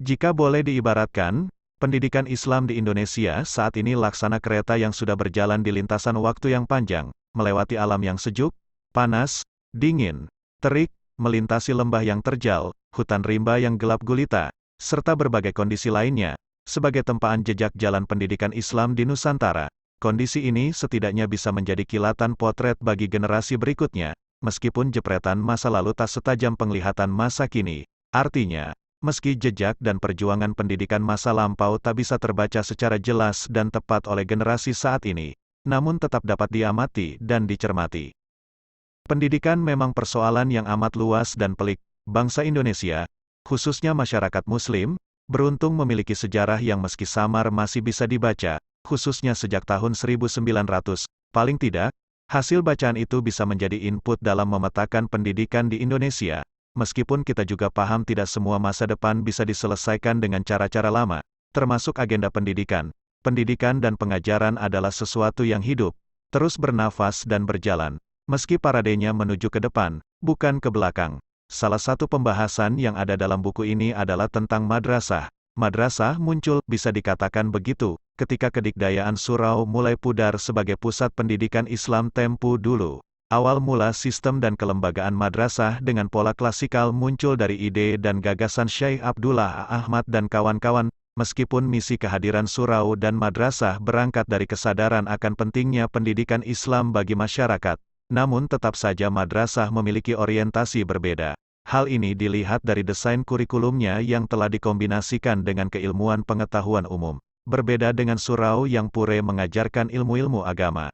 Jika boleh diibaratkan, pendidikan Islam di Indonesia saat ini laksana kereta yang sudah berjalan di lintasan waktu yang panjang, melewati alam yang sejuk, panas, dingin, terik, melintasi lembah yang terjal, hutan rimba yang gelap gulita, serta berbagai kondisi lainnya, sebagai tempaan jejak jalan pendidikan Islam di Nusantara. Kondisi ini setidaknya bisa menjadi kilatan potret bagi generasi berikutnya, meskipun jepretan masa lalu tak setajam penglihatan masa kini. Artinya, meski jejak dan perjuangan pendidikan masa lampau tak bisa terbaca secara jelas dan tepat oleh generasi saat ini, namun tetap dapat diamati dan dicermati. Pendidikan memang persoalan yang amat luas dan pelik. Bangsa Indonesia, khususnya masyarakat Muslim, beruntung memiliki sejarah yang meski samar masih bisa dibaca, khususnya sejak tahun 1900. Paling tidak, hasil bacaan itu bisa menjadi input dalam memetakan pendidikan di Indonesia. Meskipun kita juga paham tidak semua masa depan bisa diselesaikan dengan cara-cara lama, termasuk agenda pendidikan. Pendidikan dan pengajaran adalah sesuatu yang hidup, terus bernafas dan berjalan, meski paradenya menuju ke depan, bukan ke belakang. Salah satu pembahasan yang ada dalam buku ini adalah tentang madrasah. Madrasah muncul, bisa dikatakan begitu, ketika kedikdayaan surau mulai pudar sebagai pusat pendidikan Islam tempo dulu. Awal mula sistem dan kelembagaan madrasah dengan pola klasikal muncul dari ide dan gagasan Syekh Abdullah Ahmad dan kawan-kawan, meskipun misi kehadiran surau dan madrasah berangkat dari kesadaran akan pentingnya pendidikan Islam bagi masyarakat, namun tetap saja madrasah memiliki orientasi berbeda. Hal ini dilihat dari desain kurikulumnya yang telah dikombinasikan dengan keilmuan pengetahuan umum, berbeda dengan surau yang pure mengajarkan ilmu-ilmu agama.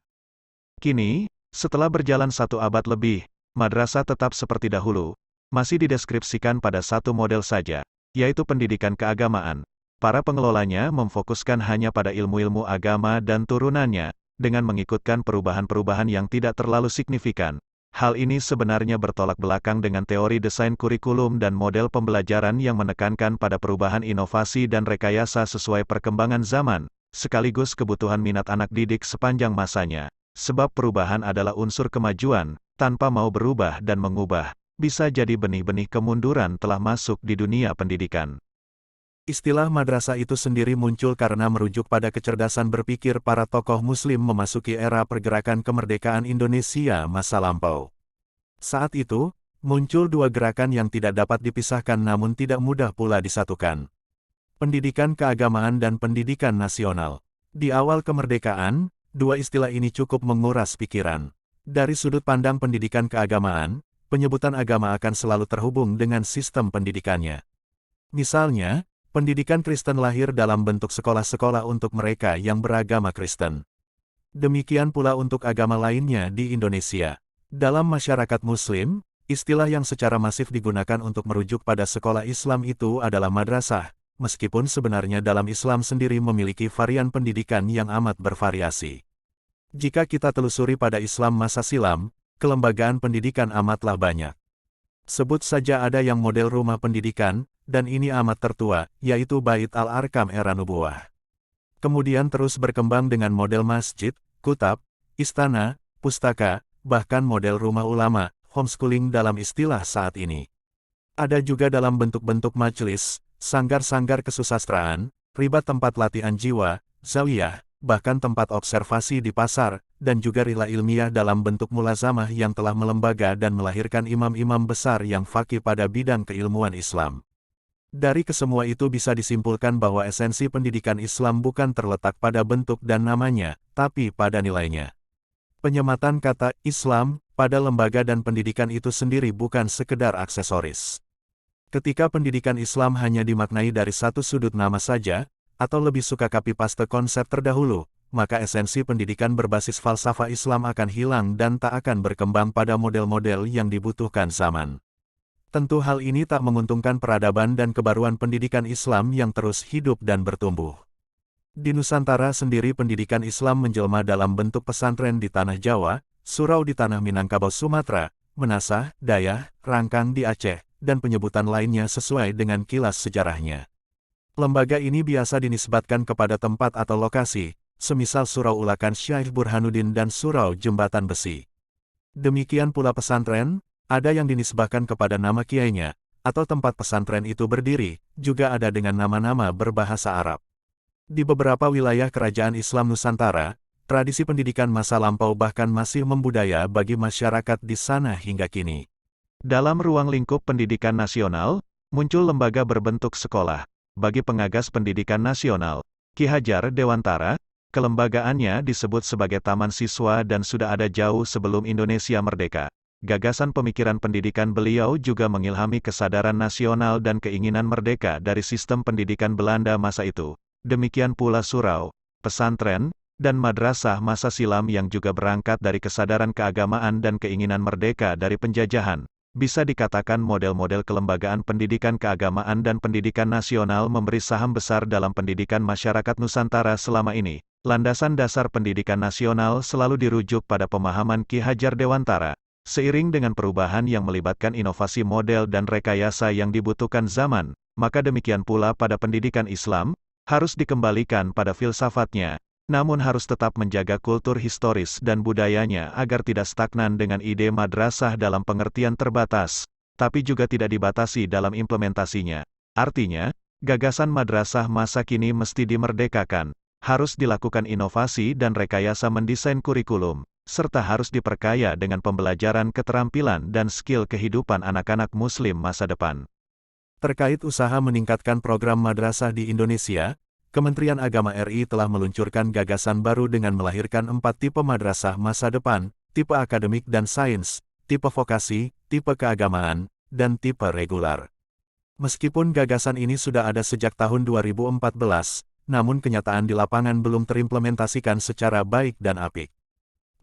Kini, setelah berjalan 1 abad lebih, madrasah tetap seperti dahulu, masih dideskripsikan pada satu model saja, yaitu pendidikan keagamaan. Para pengelolanya memfokuskan hanya pada ilmu-ilmu agama dan turunannya, dengan mengikutkan perubahan-perubahan yang tidak terlalu signifikan. Hal ini sebenarnya bertolak belakang dengan teori desain kurikulum dan model pembelajaran yang menekankan pada perubahan inovasi dan rekayasa sesuai perkembangan zaman, sekaligus kebutuhan minat anak didik sepanjang masanya. Sebab perubahan adalah unsur kemajuan, tanpa mau berubah dan mengubah, bisa jadi benih-benih kemunduran telah masuk di dunia pendidikan. Istilah madrasah itu sendiri muncul karena merujuk pada kecerdasan berpikir para tokoh Muslim memasuki era pergerakan kemerdekaan Indonesia masa lampau. Saat itu, muncul 2 gerakan yang tidak dapat dipisahkan namun tidak mudah pula disatukan. Pendidikan keagamaan dan pendidikan nasional. Di awal kemerdekaan, 2 istilah ini cukup menguras pikiran. Dari sudut pandang pendidikan keagamaan, penyebutan agama akan selalu terhubung dengan sistem pendidikannya. Misalnya, pendidikan Kristen lahir dalam bentuk sekolah-sekolah untuk mereka yang beragama Kristen. Demikian pula untuk agama lainnya di Indonesia. Dalam masyarakat Muslim, istilah yang secara masif digunakan untuk merujuk pada sekolah Islam itu adalah madrasah, meskipun sebenarnya dalam Islam sendiri memiliki varian pendidikan yang amat bervariasi. Jika kita telusuri pada Islam masa silam, kelembagaan pendidikan amatlah banyak. Sebut saja ada yang model rumah pendidikan, dan ini amat tertua, yaitu Bait al-Arkam era Nubuwah. Kemudian terus berkembang dengan model masjid, kutab, istana, pustaka, bahkan model rumah ulama, homeschooling dalam istilah saat ini. Ada juga dalam bentuk-bentuk majelis, sanggar-sanggar kesusastraan, ribat tempat latihan jiwa, zawiyah, bahkan tempat observasi di pasar, dan juga rihla ilmiah dalam bentuk mulazamah yang telah melembaga dan melahirkan imam-imam besar yang faqih pada bidang keilmuan Islam. Dari kesemua itu bisa disimpulkan bahwa esensi pendidikan Islam bukan terletak pada bentuk dan namanya, tapi pada nilainya. Penyematan kata Islam pada lembaga dan pendidikan itu sendiri bukan sekedar aksesoris. Ketika pendidikan Islam hanya dimaknai dari satu sudut nama saja, atau lebih suka copy-paste konsep terdahulu, maka esensi pendidikan berbasis falsafah Islam akan hilang dan tak akan berkembang pada model-model yang dibutuhkan zaman. Tentu hal ini tak menguntungkan peradaban dan kebaruan pendidikan Islam yang terus hidup dan bertumbuh. Di Nusantara sendiri pendidikan Islam menjelma dalam bentuk pesantren di tanah Jawa, surau di tanah Minangkabau Sumatera, Menasah, Dayah, Rangkang di Aceh, dan penyebutan lainnya sesuai dengan kilas sejarahnya. Lembaga ini biasa dinisbatkan kepada tempat atau lokasi, semisal Surau Ulakan Syekh Burhanuddin dan Surau Jembatan Besi. Demikian pula pesantren, ada yang dinisbahkan kepada nama kiainya, atau tempat pesantren itu berdiri, juga ada dengan nama-nama berbahasa Arab. Di beberapa wilayah kerajaan Islam Nusantara, tradisi pendidikan masa lampau bahkan masih membudaya bagi masyarakat di sana hingga kini. Dalam ruang lingkup pendidikan nasional, muncul lembaga berbentuk sekolah. Bagi pengagas pendidikan nasional, Ki Hajar Dewantara, kelembagaannya disebut sebagai Taman Siswa dan sudah ada jauh sebelum Indonesia merdeka. Gagasan pemikiran pendidikan beliau juga mengilhami kesadaran nasional dan keinginan merdeka dari sistem pendidikan Belanda masa itu. Demikian pula surau, pesantren, dan madrasah masa silam yang juga berangkat dari kesadaran keagamaan dan keinginan merdeka dari penjajahan. Bisa dikatakan model-model kelembagaan pendidikan keagamaan dan pendidikan nasional memberi saham besar dalam pendidikan masyarakat Nusantara selama ini. Landasan dasar pendidikan nasional selalu dirujuk pada pemahaman Ki Hajar Dewantara. Seiring dengan perubahan yang melibatkan inovasi model dan rekayasa yang dibutuhkan zaman, maka demikian pula pada pendidikan Islam, harus dikembalikan pada filsafatnya, namun harus tetap menjaga kultur historis dan budayanya agar tidak stagnan dengan ide madrasah dalam pengertian terbatas, tapi juga tidak dibatasi dalam implementasinya. Artinya, gagasan madrasah masa kini mesti dimerdekakan, harus dilakukan inovasi dan rekayasa mendesain kurikulum, serta harus diperkaya dengan pembelajaran keterampilan dan skill kehidupan anak-anak Muslim masa depan. Terkait usaha meningkatkan program madrasah di Indonesia, Kementerian Agama RI telah meluncurkan gagasan baru dengan melahirkan 4 tipe madrasah masa depan, tipe akademik dan sains, tipe vokasi, tipe keagamaan, dan tipe regular. Meskipun gagasan ini sudah ada sejak tahun 2014, namun kenyataan di lapangan belum terimplementasikan secara baik dan apik.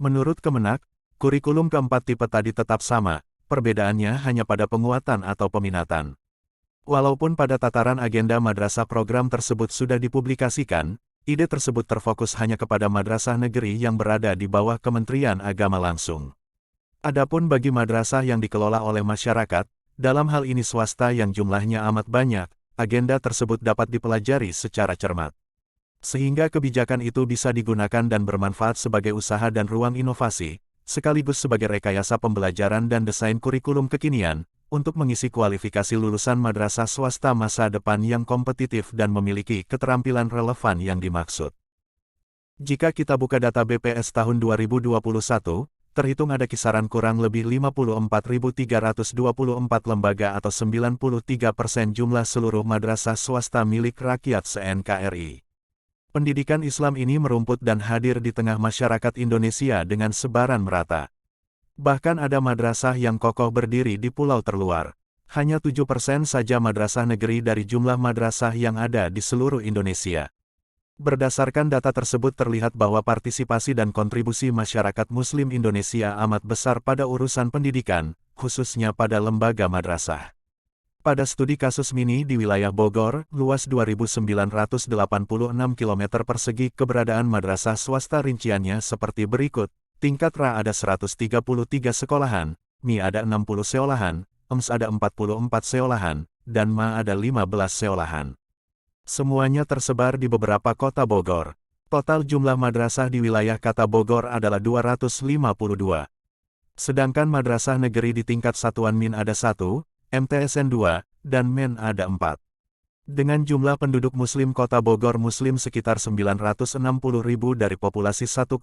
Menurut Kemenak, kurikulum keempat tipe tadi tetap sama, perbedaannya hanya pada penguatan atau peminatan. Walaupun pada tataran agenda madrasah program tersebut sudah dipublikasikan, ide tersebut terfokus hanya kepada madrasah negeri yang berada di bawah Kementerian Agama langsung. Adapun bagi madrasah yang dikelola oleh masyarakat, dalam hal ini swasta yang jumlahnya amat banyak, agenda tersebut dapat dipelajari secara cermat. Sehingga kebijakan itu bisa digunakan dan bermanfaat sebagai usaha dan ruang inovasi, sekaligus sebagai rekayasa pembelajaran dan desain kurikulum kekinian, untuk mengisi kualifikasi lulusan madrasah swasta masa depan yang kompetitif dan memiliki keterampilan relevan yang dimaksud. Jika kita buka data BPS tahun 2021, terhitung ada kisaran kurang lebih 54.324 lembaga atau 93% jumlah seluruh madrasah swasta milik rakyat se-NKRI. Pendidikan Islam ini merumput dan hadir di tengah masyarakat Indonesia dengan sebaran merata. Bahkan ada madrasah yang kokoh berdiri di pulau terluar. Hanya 7% saja madrasah negeri dari jumlah madrasah yang ada di seluruh Indonesia. Berdasarkan data tersebut terlihat bahwa partisipasi dan kontribusi masyarakat Muslim Indonesia amat besar pada urusan pendidikan, khususnya pada lembaga madrasah. Pada studi kasus mini di wilayah Bogor, luas 2.986 km persegi, keberadaan madrasah swasta rinciannya seperti berikut. Tingkat Ra ada 133 sekolahan, Mi ada 60 sekolahan, EMS ada 44 sekolahan, dan Ma ada 15 sekolahan. Semuanya tersebar di beberapa kota Bogor. Total jumlah madrasah di wilayah kota Bogor adalah 252. Sedangkan madrasah negeri di tingkat satuan Min ada 1, MTSN 2, dan Men ada 4. Dengan jumlah penduduk Muslim kota Bogor Muslim sekitar 960.000 dari populasi 1,04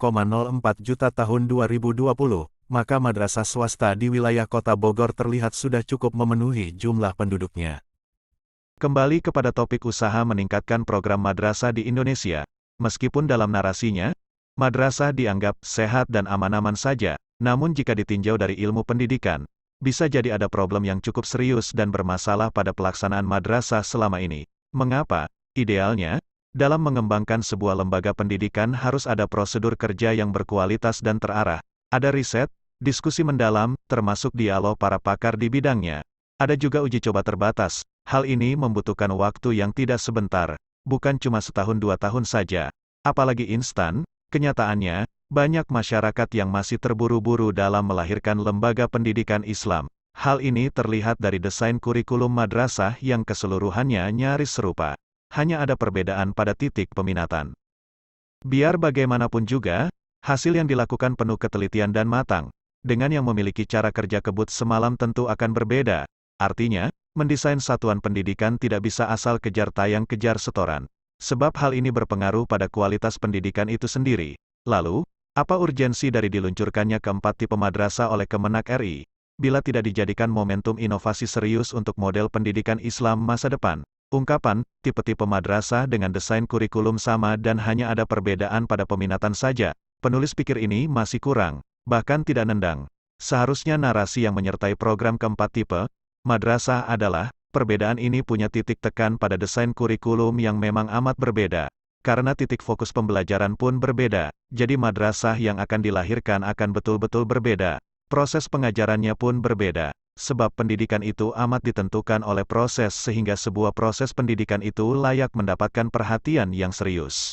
juta tahun 2020, maka madrasah swasta di wilayah kota Bogor terlihat sudah cukup memenuhi jumlah penduduknya. Kembali kepada topik usaha meningkatkan program madrasah di Indonesia. Meskipun dalam narasinya, madrasah dianggap sehat dan aman-aman saja, namun jika ditinjau dari ilmu pendidikan, bisa jadi ada problem yang cukup serius dan bermasalah pada pelaksanaan madrasah selama ini. Mengapa? Idealnya, dalam mengembangkan sebuah lembaga pendidikan harus ada prosedur kerja yang berkualitas dan terarah. Ada riset, diskusi mendalam, termasuk dialog para pakar di bidangnya. Ada juga uji coba terbatas. Hal ini membutuhkan waktu yang tidak sebentar, bukan cuma setahun 2 tahun saja. Apalagi instan, kenyataannya, banyak masyarakat yang masih terburu-buru dalam melahirkan lembaga pendidikan Islam. Hal ini terlihat dari desain kurikulum madrasah yang keseluruhannya nyaris serupa. Hanya ada perbedaan pada titik peminatan. Biar bagaimanapun juga, hasil yang dilakukan penuh ketelitian dan matang. Dengan yang memiliki cara kerja kebut semalam tentu akan berbeda. Artinya, Mendesain satuan pendidikan tidak bisa asal kejar tayang kejar setoran. Sebab hal ini berpengaruh pada kualitas pendidikan itu sendiri. Lalu, apa urgensi dari diluncurkannya keempat tipe madrasah oleh Kemenak RI? Bila tidak dijadikan momentum inovasi serius untuk model pendidikan Islam masa depan. Ungkapan, tipe-tipe madrasah dengan desain kurikulum sama dan hanya ada perbedaan pada peminatan saja. Penulis pikir ini masih kurang, bahkan tidak nendang. Seharusnya narasi yang menyertai program keempat tipe madrasah adalah, perbedaan ini punya titik tekan pada desain kurikulum yang memang amat berbeda. Karena titik fokus pembelajaran pun berbeda, jadi madrasah yang akan dilahirkan akan betul-betul berbeda. Proses pengajarannya pun berbeda, sebab pendidikan itu amat ditentukan oleh proses sehingga sebuah proses pendidikan itu layak mendapatkan perhatian yang serius.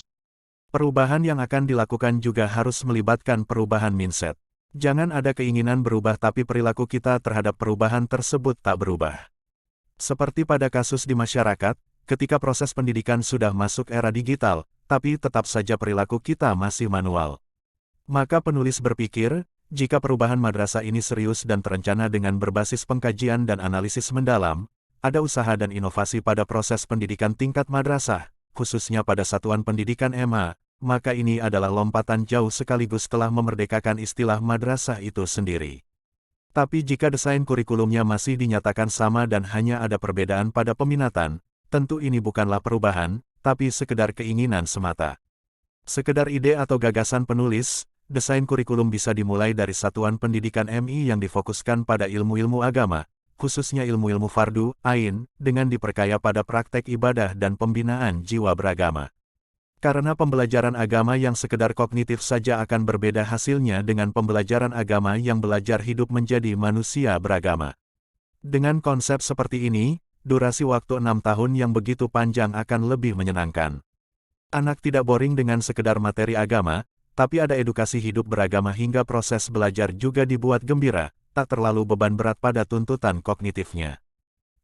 Perubahan yang akan dilakukan juga harus melibatkan perubahan mindset. Jangan ada keinginan berubah tapi perilaku kita terhadap perubahan tersebut tak berubah. Seperti pada kasus di masyarakat, ketika proses pendidikan sudah masuk era digital, tapi tetap saja perilaku kita masih manual. Maka penulis berpikir, jika perubahan madrasah ini serius dan terencana dengan berbasis pengkajian dan analisis mendalam, ada usaha dan inovasi pada proses pendidikan tingkat madrasah, khususnya pada satuan pendidikan MA, maka ini adalah lompatan jauh sekaligus telah memerdekakan istilah madrasah itu sendiri. Tapi jika desain kurikulumnya masih dinyatakan sama dan hanya ada perbedaan pada peminatan, tentu ini bukanlah perubahan, tapi sekedar keinginan semata. Sekedar ide atau gagasan penulis, desain kurikulum bisa dimulai dari satuan pendidikan MI yang difokuskan pada ilmu-ilmu agama, khususnya ilmu-ilmu fardu, ain, dengan diperkaya pada praktek ibadah dan pembinaan jiwa beragama. Karena pembelajaran agama yang sekedar kognitif saja akan berbeda hasilnya dengan pembelajaran agama yang belajar hidup menjadi manusia beragama. Dengan konsep seperti ini, durasi waktu 6 tahun yang begitu panjang akan lebih menyenangkan. Anak tidak boring dengan sekedar materi agama, tapi ada edukasi hidup beragama hingga proses belajar juga dibuat gembira, tak terlalu beban berat pada tuntutan kognitifnya.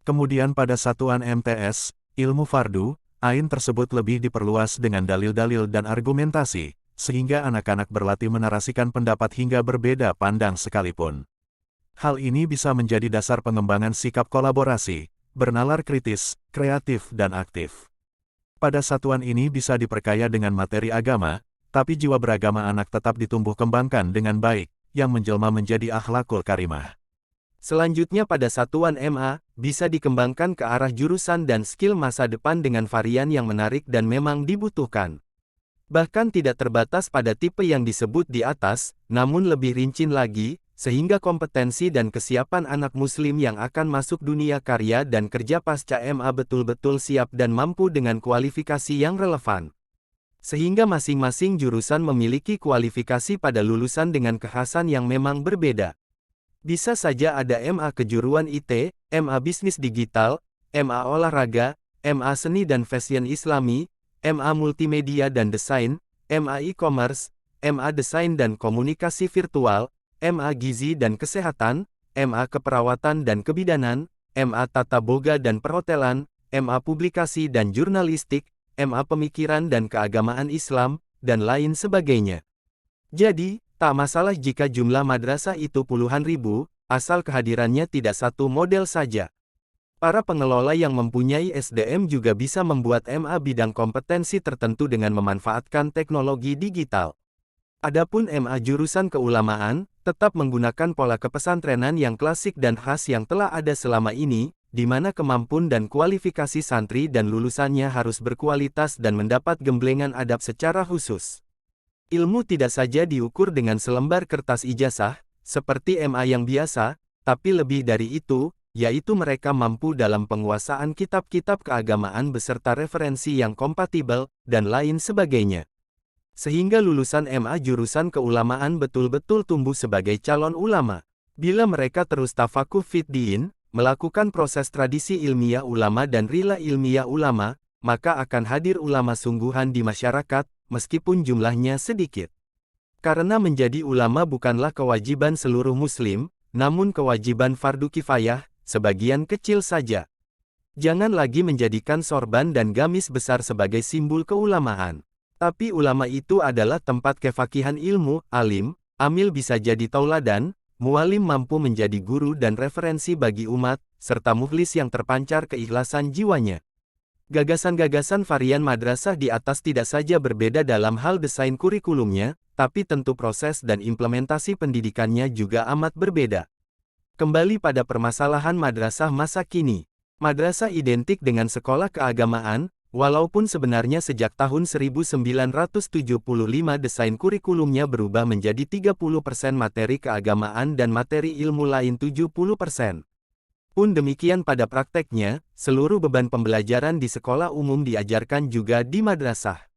Kemudian pada satuan MTS, ilmu fardu, ain tersebut lebih diperluas dengan dalil-dalil dan argumentasi, sehingga anak-anak berlatih menarasikan pendapat hingga berbeda pandang sekalipun. Hal ini bisa menjadi dasar pengembangan sikap kolaborasi, bernalar kritis, kreatif dan aktif. Pada satuan ini bisa diperkaya dengan materi agama, tapi jiwa beragama anak tetap ditumbuh kembangkan dengan baik, yang menjelma menjadi akhlakul karimah. Selanjutnya pada satuan MA, bisa dikembangkan ke arah jurusan dan skill masa depan dengan varian yang menarik dan memang dibutuhkan. Bahkan tidak terbatas pada tipe yang disebut di atas, namun lebih rinci lagi, sehingga kompetensi dan kesiapan anak muslim yang akan masuk dunia karya dan kerja pasca MA betul-betul siap dan mampu dengan kualifikasi yang relevan. Sehingga masing-masing jurusan memiliki kualifikasi pada lulusan dengan kekhasan yang memang berbeda. Bisa saja ada MA Kejuruan IT, MA Bisnis Digital, MA Olahraga, MA Seni dan Fashion Islami, MA Multimedia dan Desain, MA E-Commerce, MA Desain dan Komunikasi Virtual, MA Gizi dan Kesehatan, MA Keperawatan dan Kebidanan, MA Tata Boga dan Perhotelan, MA Publikasi dan Jurnalistik, MA Pemikiran dan Keagamaan Islam, dan lain sebagainya. Jadi, tak masalah jika jumlah madrasah itu puluhan ribu, asal kehadirannya tidak satu model saja. Para pengelola yang mempunyai SDM juga bisa membuat MA bidang kompetensi tertentu dengan memanfaatkan teknologi digital. Adapun MA jurusan keulamaan, tetap menggunakan pola kepesantrenan yang klasik dan khas yang telah ada selama ini, di mana kemampuan dan kualifikasi santri dan lulusannya harus berkualitas dan mendapat gemblengan adab secara khusus. Ilmu tidak saja diukur dengan selembar kertas ijazah, seperti MA yang biasa, tapi lebih dari itu, yaitu mereka mampu dalam penguasaan kitab-kitab keagamaan beserta referensi yang kompatibel, dan lain sebagainya. Sehingga lulusan MA jurusan keulamaan betul-betul tumbuh sebagai calon ulama. Bila mereka terus tafakuh fid-din, melakukan proses tradisi ilmiah ulama dan rila ilmiah ulama, maka akan hadir ulama sungguhan di masyarakat, meskipun jumlahnya sedikit. Karena menjadi ulama bukanlah kewajiban seluruh muslim, namun kewajiban fardu kifayah, sebagian kecil saja. Jangan lagi menjadikan sorban dan gamis besar sebagai simbol keulamaan. Tapi ulama itu adalah tempat kefakihan ilmu, alim, amil bisa jadi tauladan, mualim mampu menjadi guru dan referensi bagi umat, serta mukhlis yang terpancar keikhlasan jiwanya. Gagasan-gagasan varian madrasah di atas tidak saja berbeda dalam hal desain kurikulumnya, tapi tentu proses dan implementasi pendidikannya juga amat berbeda. Kembali pada permasalahan madrasah masa kini. Madrasah identik dengan sekolah keagamaan, walaupun sebenarnya sejak tahun 1975 desain kurikulumnya berubah menjadi 30% materi keagamaan dan materi ilmu lain 70%. Pun demikian pada prakteknya, seluruh beban pembelajaran di sekolah umum diajarkan juga di madrasah.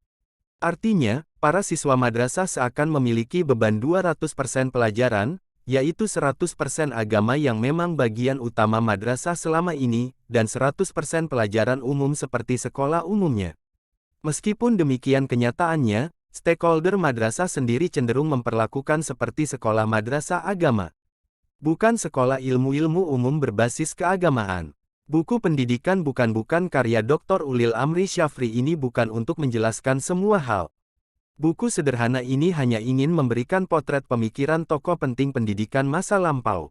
Artinya, para siswa madrasah seakan memiliki beban 200% pelajaran, yaitu 100% agama yang memang bagian utama madrasah selama ini, dan 100% pelajaran umum seperti sekolah umumnya. Meskipun demikian kenyataannya, stakeholder madrasah sendiri cenderung memperlakukan seperti sekolah madrasah agama. Bukan sekolah ilmu-ilmu umum berbasis keagamaan. Buku pendidikan bukan karya Dr. Ulil Amri Syafri ini bukan untuk menjelaskan semua hal. Buku sederhana ini hanya ingin memberikan potret pemikiran tokoh penting pendidikan masa lampau.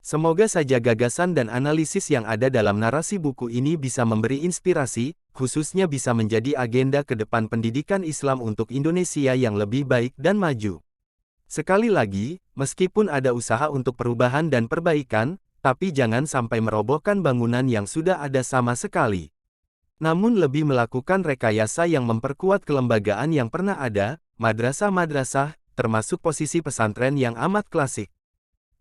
Semoga saja gagasan dan analisis yang ada dalam narasi buku ini bisa memberi inspirasi, khususnya bisa menjadi agenda ke depan pendidikan Islam untuk Indonesia yang lebih baik dan maju. Sekali lagi, meskipun ada usaha untuk perubahan dan perbaikan, tapi jangan sampai merobohkan bangunan yang sudah ada sama sekali. Namun lebih melakukan rekayasa yang memperkuat kelembagaan yang pernah ada, madrasah-madrasah, termasuk posisi pesantren yang amat klasik.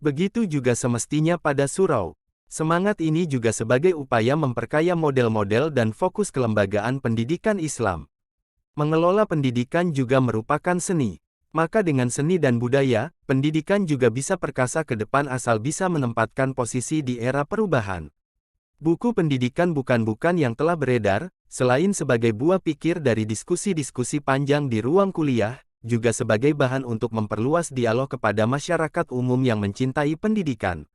Begitu juga semestinya pada surau. Semangat ini juga sebagai upaya memperkaya model-model dan fokus kelembagaan pendidikan Islam. Mengelola pendidikan juga merupakan seni. Maka dengan seni dan budaya, pendidikan juga bisa perkasa ke depan asal bisa menempatkan posisi di era perubahan. Buku pendidikan bukan yang telah beredar, selain sebagai buah pikir dari diskusi-diskusi panjang di ruang kuliah, juga sebagai bahan untuk memperluas dialog kepada masyarakat umum yang mencintai pendidikan.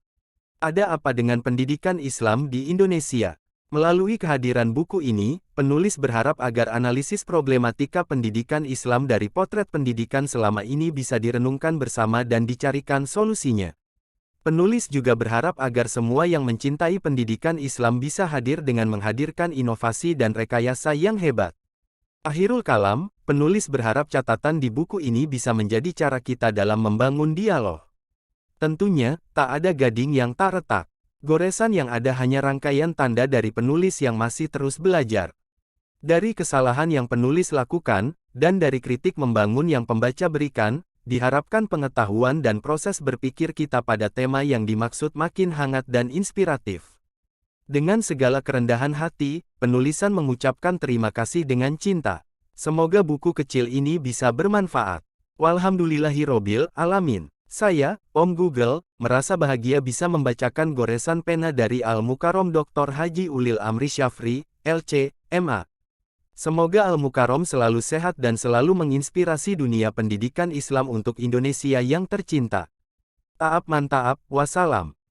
Ada apa dengan pendidikan Islam di Indonesia? Melalui kehadiran buku ini, penulis berharap agar analisis problematika pendidikan Islam dari potret pendidikan selama ini bisa direnungkan bersama dan dicarikan solusinya. Penulis juga berharap agar semua yang mencintai pendidikan Islam bisa hadir dengan menghadirkan inovasi dan rekayasa yang hebat. Akhirul kalam, penulis berharap catatan di buku ini bisa menjadi cara kita dalam membangun dialog. Tentunya, tak ada gading yang tak retak. Goresan yang ada hanya rangkaian tanda dari penulis yang masih terus belajar. Dari kesalahan yang penulis lakukan, dan dari kritik membangun yang pembaca berikan, diharapkan pengetahuan dan proses berpikir kita pada tema yang dimaksud makin hangat dan inspiratif. Dengan segala kerendahan hati, penulisan mengucapkan terima kasih dengan cinta. Semoga buku kecil ini bisa bermanfaat. Walhamdulillahirobbil alamin. Saya, Om Google, merasa bahagia bisa membacakan goresan pena dari Al-Mukarrom Dr. Haji Ulil Amri Syafri, LC, MA. Semoga Al-Mukarrom selalu sehat dan selalu menginspirasi dunia pendidikan Islam untuk Indonesia yang tercinta. Taab mantaab, wassalam.